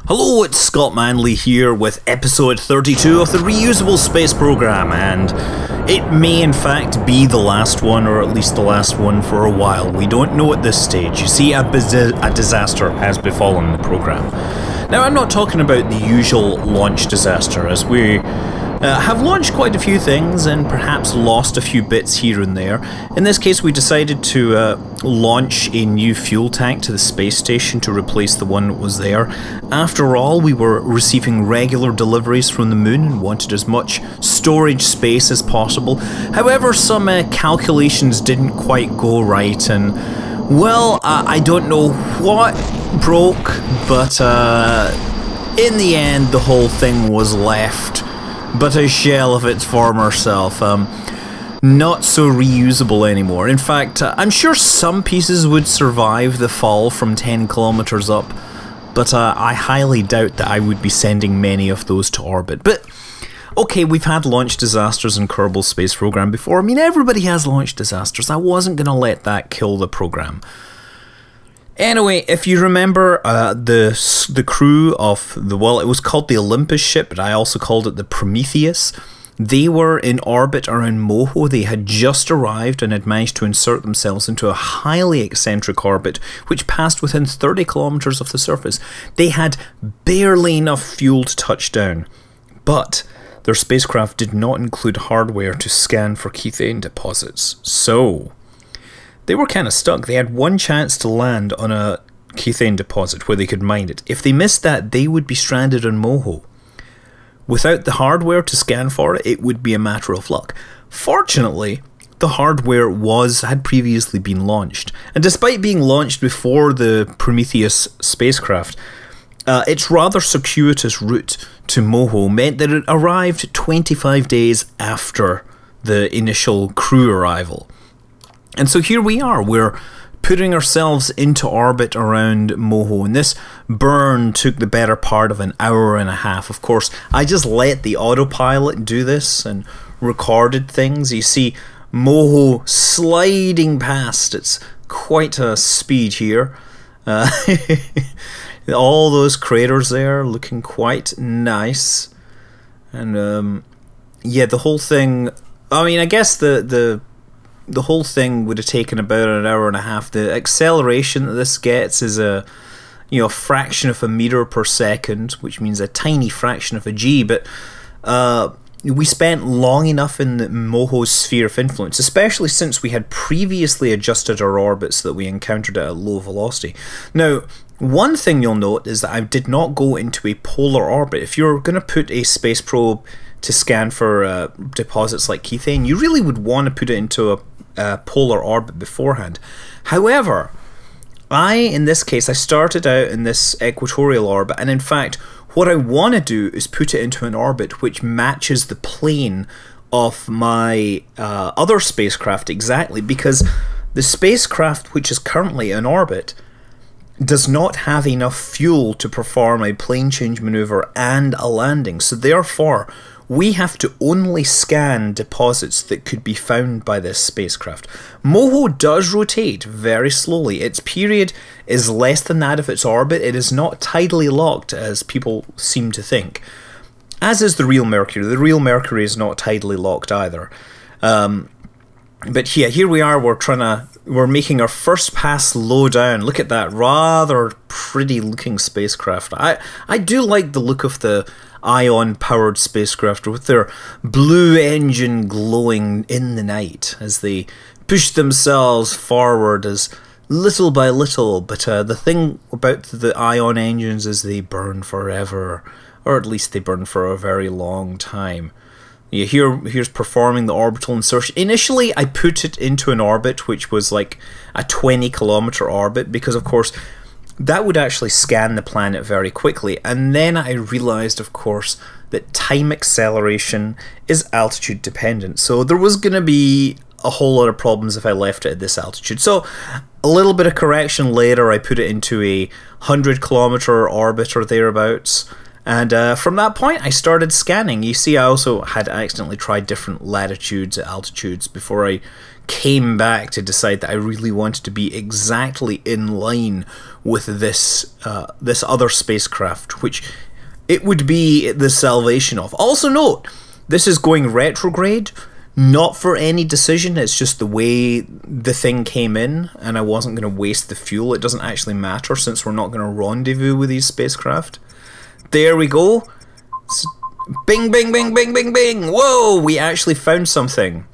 Hello, it's Scott Manley here with episode 32 of the Reusable Space Program, and it may in fact be the last one, or at least the last one for a while. We don't know at this stage. You see, a disaster has befallen the program. Now, I'm not talking about the usual launch disaster, as we have launched quite a few things and perhaps lost a few bits here and there. In this case, we decided to launch a new fuel tank to the space station to replace the one that was there. After all, we were receiving regular deliveries from the moon and wanted as much storage space as possible. However, some calculations didn't quite go right, and well, I don't know what broke, but in the end the whole thing was left but a shell of its former self, not so reusable anymore. In fact, I'm sure some pieces would survive the fall from 10 kilometers up, but I highly doubt that I would be sending many of those to orbit. But okay, we've had launch disasters in Kerbal space program before. I mean, everybody has launch disasters. I wasn't going to let that kill the program. Anyway, if you remember, the crew of the, well, it was called the Olympus ship, but I also called it the Prometheus. They were in orbit around Moho. They had just arrived and had managed to insert themselves into a highly eccentric orbit, which passed within 30 kilometers of the surface. They had barely enough fuel to touch down, but their spacecraft did not include hardware to scan for kethane deposits. So they were kind of stuck. They had one chance to land on a kethane deposit where they could mine it. If they missed that, they would be stranded on Moho. Without the hardware to scan for it, it would be a matter of luck. Fortunately, the hardware had previously been launched, and despite being launched before the Prometheus spacecraft, its rather circuitous route to Moho meant that it arrived 25 days after the initial crew arrival. And so here we are, we're putting ourselves into orbit around Moho, and this burn took the better part of an hour and a half. Of course, I just let the autopilot do this and recorded things. You see Moho sliding past. It's quite a speed here. All those craters there looking quite nice. And yeah, the whole thing, I mean, I guess the whole thing would have taken about an hour and a half. The acceleration that this gets is a fraction of a meter per second, which means a tiny fraction of a g. But we spent long enough in the Moho's sphere of influence, especially since we had previously adjusted our orbit so that we encountered it at low velocity. Now, one thing you'll note is that I did not go into a polar orbit. If you're going to put a space probe to scan for deposits like kethane, you really would want to put it into a polar orbit beforehand. However, in this case, I started out in this equatorial orbit, and in fact, what I want to do is put it into an orbit which matches the plane of my other spacecraft exactly, because the spacecraft which is currently in orbit does not have enough fuel to perform a plane change maneuver and a landing, so therefore we have to only scan deposits that could be found by this spacecraft. Moho does rotate very slowly. Its period is less than that of its orbit. It is not tidally locked, as people seem to think, as is the real Mercury. The real Mercury is not tidally locked either. But yeah, here we are. We're making our first pass low down. Look at that rather pretty looking spacecraft. I do like the look of the ion-powered spacecraft with their blue engine glowing in the night as they push themselves forward as little by little. But the thing about the ion engines is they burn forever, or at least they burn for a very long time. Yeah, here's performing the orbital insertion. Initially, I put it into an orbit which was like a 20-kilometer orbit, because of course that would actually scan the planet very quickly. And then I realized, of course, that time acceleration is altitude dependent. So there was going to be a whole lot of problems if I left it at this altitude. So a little bit of correction later, I put it into a 100-kilometer orbit or thereabouts. And from that point, I started scanning. You see, I also had accidentally tried different latitudes and altitudes before I came back to decide that I really wanted to be exactly in line with this this other spacecraft, which it would be the salvation of. Also note, this is going retrograde, not for any decision, it's just the way the thing came in, and I wasn't going to waste the fuel. It doesn't actually matter since we're not going to rendezvous with these spacecraft. There we go. Bing, bing, bing, bing, bing, bing. Whoa, we actually found something.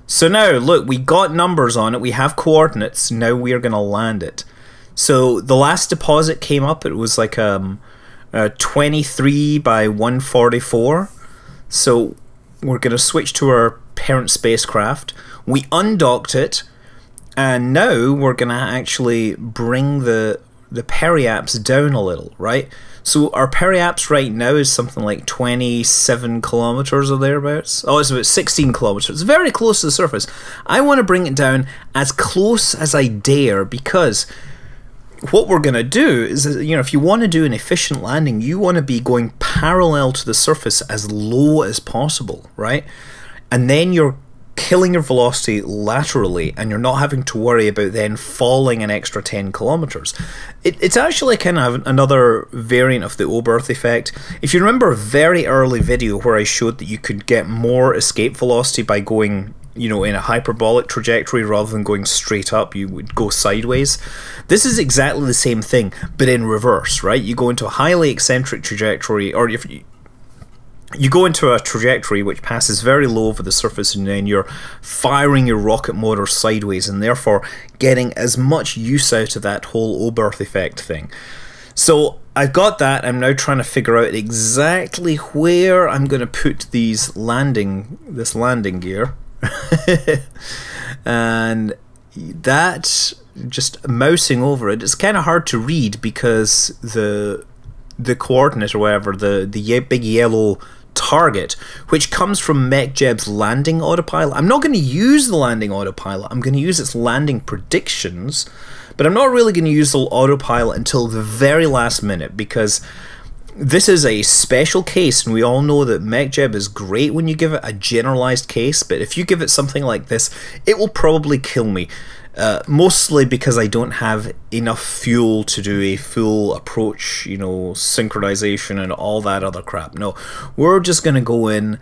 So now, look, we got numbers on it, we have coordinates, now we are going to land it. So the last deposit came up, it was like 23 by 144. So we're going to switch to our parent spacecraft. We undocked it, and now we're going to actually bring the periaps down a little, right? So our periaps right now is something like 27 kilometers or thereabouts. Oh, it's about 16 kilometers. It's very close to the surface. I want to bring it down as close as I dare, because what we're going to do is, you know, if you want to do an efficient landing, you want to be going parallel to the surface as low as possible, right? And then you're killing your velocity laterally, and you're not having to worry about then falling an extra 10 kilometers. It's actually kind of another variant of the Oberth effect. If you remember a very early video where I showed that you could get more escape velocity by going, you know, in a hyperbolic trajectory rather than going straight up, you would go sideways. This is exactly the same thing, but in reverse, right? You go into a highly eccentric trajectory, or if you go into a trajectory which passes very low over the surface, and then you're firing your rocket motor sideways, and therefore getting as much use out of that whole Oberth effect thing. So I've got that. I'm now trying to figure out exactly where I'm going to put this landing gear. And that, just mousing over it, it's kind of hard to read because the coordinate, or whatever, the big yellow target, which comes from MechJeb's landing autopilot. I'm not going to use the landing autopilot, I'm going to use its landing predictions, but I'm not really going to use the autopilot until the very last minute, because this is a special case, and we all know that MechJeb is great when you give it a generalized case, but if you give it something like this, it will probably kill me. Mostly because I don't have enough fuel to do a full approach, you know, synchronization and all that other crap. No, we're just going to go in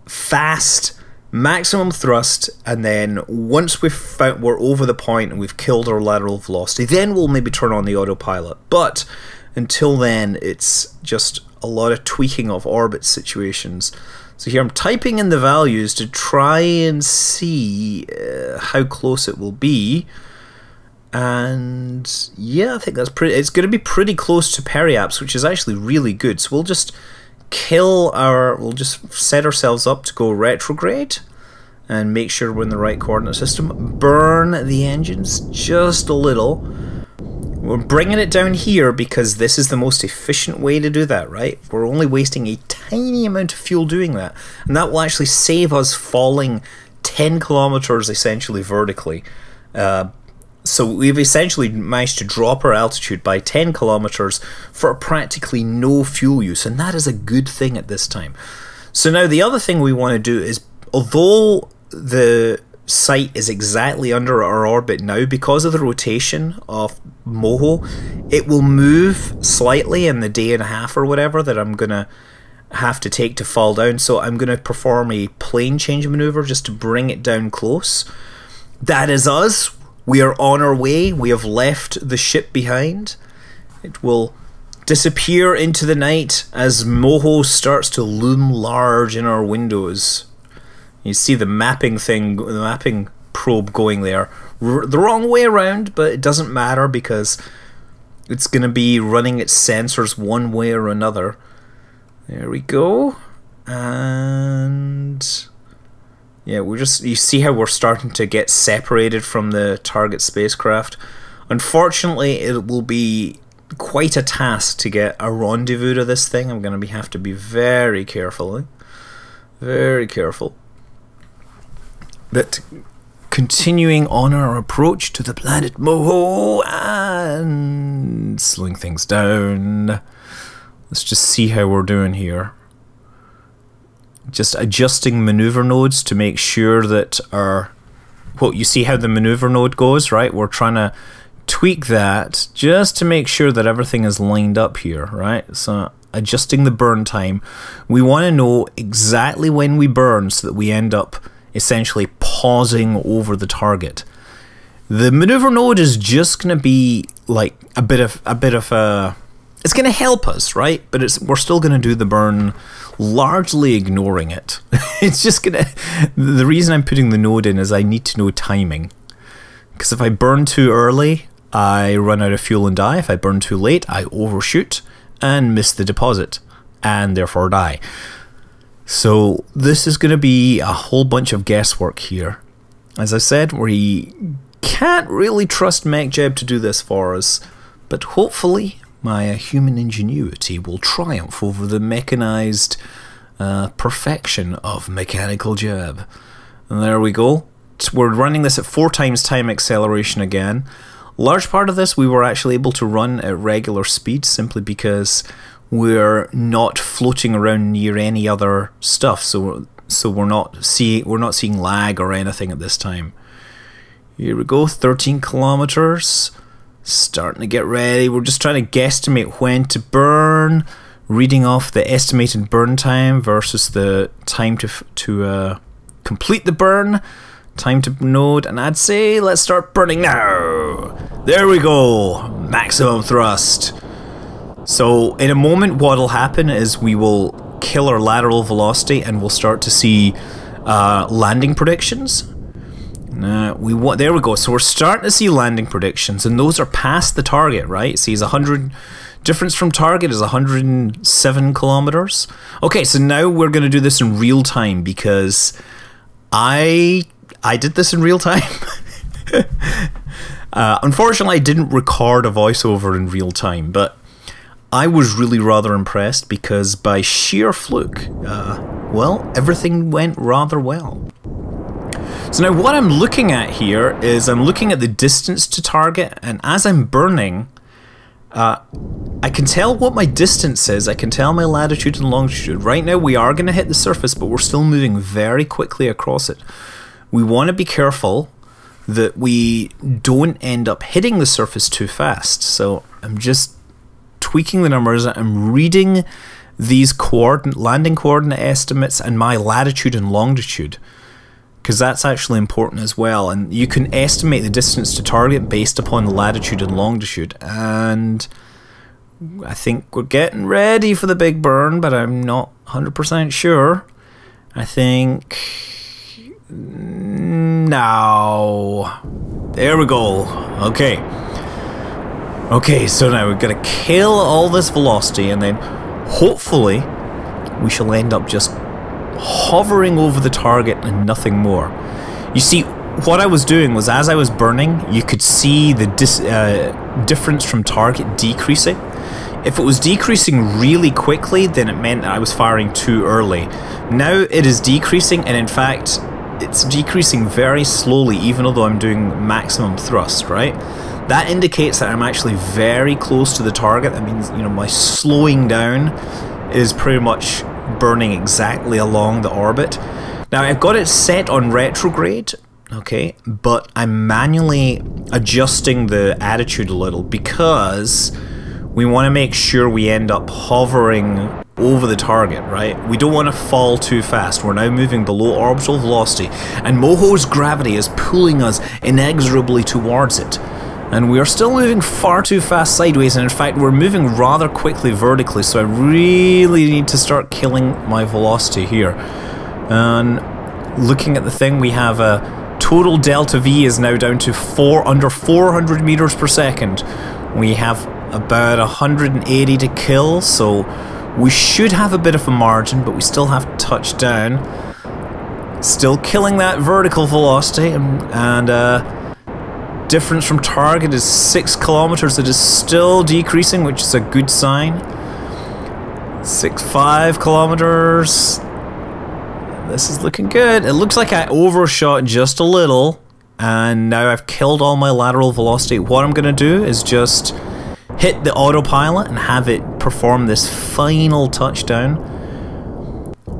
fast, maximum thrust, and then once we're over the point and we've killed our lateral velocity, then we'll maybe turn on the autopilot. But until then, it's just a lot of tweaking of orbit situations. So here I'm typing in the values to try and see how close it will be. And yeah, I think that's it's going to be pretty close to periaps, which is actually really good. So we'll just we'll just set ourselves up to go retrograde and make sure we're in the right coordinate system. Burn the engines just a little. We're bringing it down here because this is the most efficient way to do that, right? We're only wasting a tiny amount of fuel doing that, and that will actually save us falling 10 kilometers essentially vertically. So we've essentially managed to drop our altitude by 10 kilometers for practically no fuel use, and that is a good thing at this time. So now the other thing we want to do is, although the site is exactly under our orbit now, because of the rotation of Moho, it will move slightly in the day and a half or whatever that I'm gonna have to take to fall down. So I'm gonna perform a plane change maneuver just to bring it down close. That is us. We are on our way. We have left the ship behind. It will disappear into the night as Moho starts to loom large in our windows. You see the mapping thing, the mapping probe going there. The wrong way around, but it doesn't matter because it's going to be running its sensors one way or another. There we go. And yeah, you see how we're starting to get separated from the target spacecraft. Unfortunately, it will be quite a task to get a rendezvous to this thing. I'm going to have to be very careful. Very careful. But continuing on our approach to the planet Moho and slowing things down. Let's just see how we're doing here. Just adjusting maneuver nodes to make sure that our well, you see how the maneuver node goes, right? We're trying to tweak that just to make sure that everything is lined up here, right? So adjusting the burn time. We want to know exactly when we burn so that we end up essentially pausing over the target. The maneuver node is just going to be like a bit of it's going to help us, right? But we're still going to do the burn, largely ignoring it. It's just going to... The reason I'm putting the node in is I need to know timing. Because if I burn too early, I run out of fuel and die. If I burn too late, I overshoot and miss the deposit, and therefore die. So this is going to be a whole bunch of guesswork here. As I said, we can't really trust MechJeb to do this for us, but hopefully my human ingenuity will triumph over the mechanized perfection of Mechanical Jeb. And there we go. We're running this at 4 times time acceleration again. Large part of this we were actually able to run at regular speed simply because we're not floating around near any other stuff, so we're not seeing lag or anything at this time. Here we go, 13 kilometers. Starting to get ready. We're just trying to guesstimate when to burn, reading off the estimated burn time versus the time to complete the burn, time to node, and I'd say let's start burning now. There we go, maximum thrust. So in a moment what'll happen is we will kill our lateral velocity and we'll start to see landing predictions. There we go. So we're starting to see landing predictions, and those are past the target, right? See, it's 100. Difference from target is 107 kilometers. Okay, so now we're going to do this in real time because I did this in real time. Unfortunately, I didn't record a voiceover in real time, but I was really rather impressed because by sheer fluke, well, everything went rather well. So now what I'm looking at here is I'm looking at the distance to target, and as I'm burning, I can tell what my distance is, I can tell my latitude and longitude. Right now we are going to hit the surface, but we're still moving very quickly across it. We want to be careful that we don't end up hitting the surface too fast. So I'm just tweaking the numbers, I'm reading these landing coordinate estimates and my latitude and longitude, because that's actually important as well. And you can estimate the distance to target based upon the latitude and longitude. And I think we're getting ready for the big burn, but I'm not 100% sure. I think now. There we go. Okay. Okay, so now we're going to kill all this velocity, and then hopefully we shall end up just hovering over the target and nothing more. You see, what I was doing was as I was burning, you could see the difference from target decreasing. If it was decreasing really quickly, then it meant that I was firing too early. Now it is decreasing, and in fact, it's decreasing very slowly, even though I'm doing maximum thrust, right? That indicates that I'm actually very close to the target. That means, you know, my slowing down is pretty much burning exactly along the orbit. Now I've got it set on retrograde, okay, but I'm manually adjusting the attitude a little because we want to make sure we end up hovering over the target, right? We don't want to fall too fast. We're now moving below orbital velocity, and Moho's gravity is pulling us inexorably towards it. And we are still moving far too fast sideways, and in fact we're moving rather quickly vertically, so I really need to start killing my velocity here. And looking at the thing, we have a total delta V is now down to under 400 meters per second. We have about 180 to kill, so we should have a bit of a margin, but we still have to touch down. Still killing that vertical velocity, and difference from target is 6 kilometers. It is still decreasing, which is a good sign. 5 kilometers. This is looking good. It looks like I overshot just a little, and now I've killed all my lateral velocity. What I'm going to do is just hit the autopilot and have it perform this final touchdown.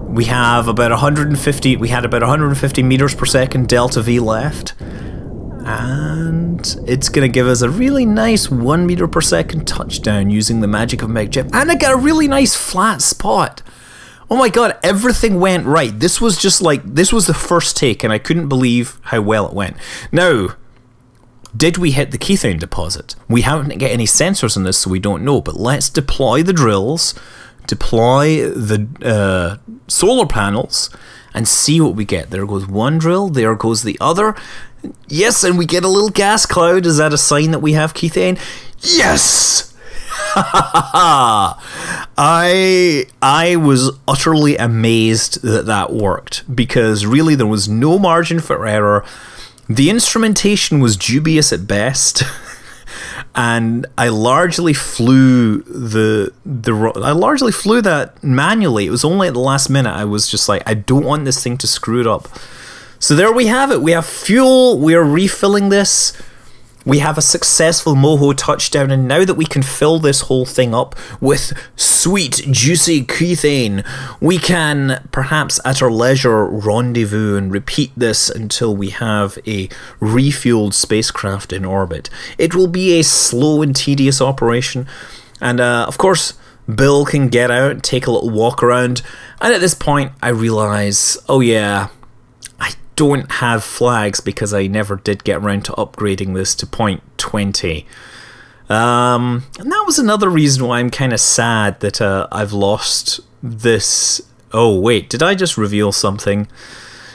We have about 150. We had about 150 meters per second delta V left, and it's gonna give us a really nice 1 meter per second touchdown using the magic of MegJet, and I got a really nice flat spot. Oh my god, everything went right. This was just like, this was the first take, and I couldn't believe how well it went. Now, did we hit the kethane deposit? We haven't got any sensors on this, so we don't know, but let's deploy the drills, deploy the solar panels, and see what we get. There goes one drill, there goes the other. Yes, and we get a little gas cloud. Is that a sign that we have kethane? Yes! I was utterly amazed that that worked, because really there was no margin for error. The instrumentation was dubious at best, and I largely flew that manually. It was only at the last minute I was just like, I don't want this thing to screw it up. So there we have it. We have fuel. We are refilling this. We have a successful Moho touchdown, and now that we can fill this whole thing up with sweet, juicy kethane, we can perhaps at our leisure rendezvous and repeat this until we have a refueled spacecraft in orbit. It will be a slow and tedious operation, and of course Bill can get out, take a little walk around, and at this point I realise, oh yeah, don't have flags because I never did get around to upgrading this to point 20. And that was another reason why I'm kind of sad that I've lost this. Oh wait, did I just reveal something?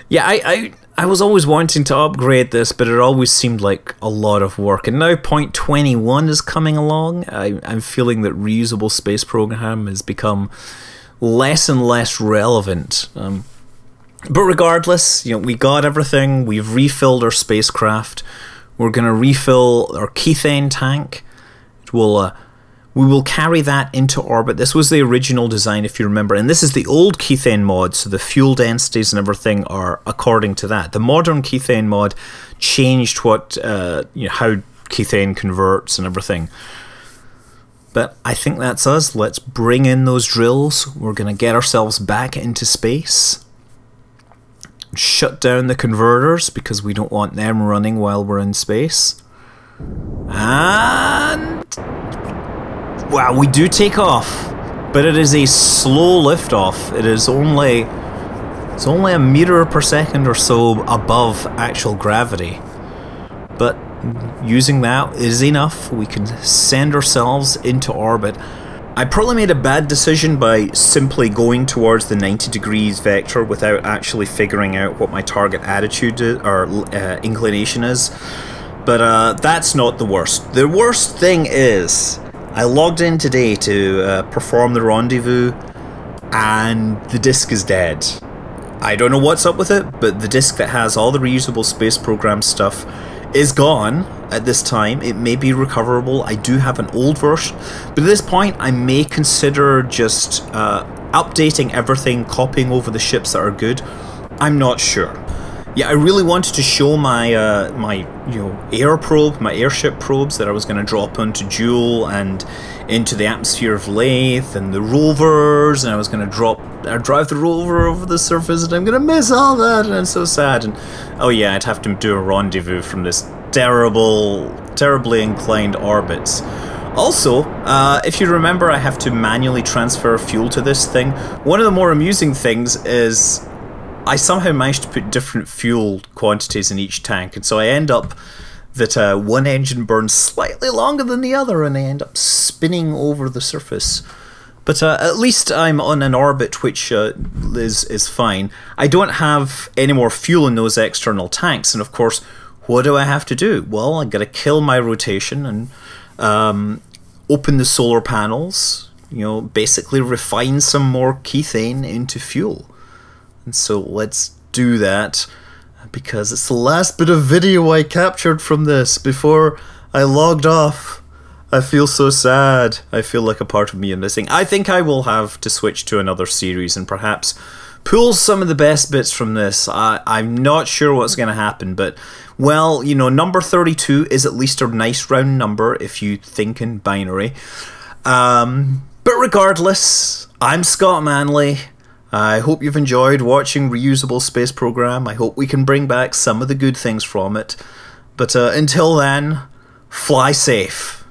Yeah, I was always wanting to upgrade this, but it always seemed like a lot of work. And now point 21 is coming along. I'm feeling that reusable space program has become less and less relevant. But regardless, you know, we got everything. We've refilled our spacecraft. We're going to refill our kethane tank. We will carry that into orbit. This was the original design, if you remember, and this is the old kethane mod, so the fuel densities and everything are according to that. The modern kethane mod changed what how kethane converts and everything. But I think that's us. Let's bring in those drills. We're going to get ourselves back into space. Shut down the converters because we don't want them running while we're in space. And wow, we do take off, but it is a slow liftoff. It's only a meter per second or so above actual gravity, but using that is enough. We can send ourselves into orbit. I probably made a bad decision by simply going towards the 90 degrees vector without actually figuring out what my target attitude or inclination is. But that's not the worst. The worst thing is, I logged in today to perform the rendezvous, and the disk is dead. I don't know what's up with it, but the disk that has all the reusable space program stuff is gone at this time. It may be recoverable. I do have an old version, but at this point I may consider just updating everything, copying over the ships that are good. I'm not sure. Yeah, I really wanted to show my my air probe, my airship probes that I was going to drop onto Joule and into the atmosphere of Lathe, and the rovers, and I was going to drive the rover over the surface, and I'm going to miss all that, and I'm so sad. And oh yeah, I'd have to do a rendezvous from this terribly inclined orbits. Also, if you remember, I have to manually transfer fuel to this thing. One of the more amusing things is I somehow managed to put different fuel quantities in each tank, and so I end up that one engine burns slightly longer than the other, and I end up spinning over the surface. But at least I'm on an orbit which is fine. I don't have any more fuel in those external tanks, and of course, what do I have to do? Well, I gotta kill my rotation and open the solar panels, basically refine some more kethane into fuel. And so let's do that, because it's the last bit of video I captured from this before I logged off. I feel so sad. I feel like a part of me is missing. I think I will have to switch to another series and perhaps pull some of the best bits from this. I'm not sure what's going to happen, but, well, number 32 is at least a nice round number if you think in binary. But regardless, I'm Scott Manley. I hope you've enjoyed watching Reusable Space Program. I hope we can bring back some of the good things from it. But until then, fly safe.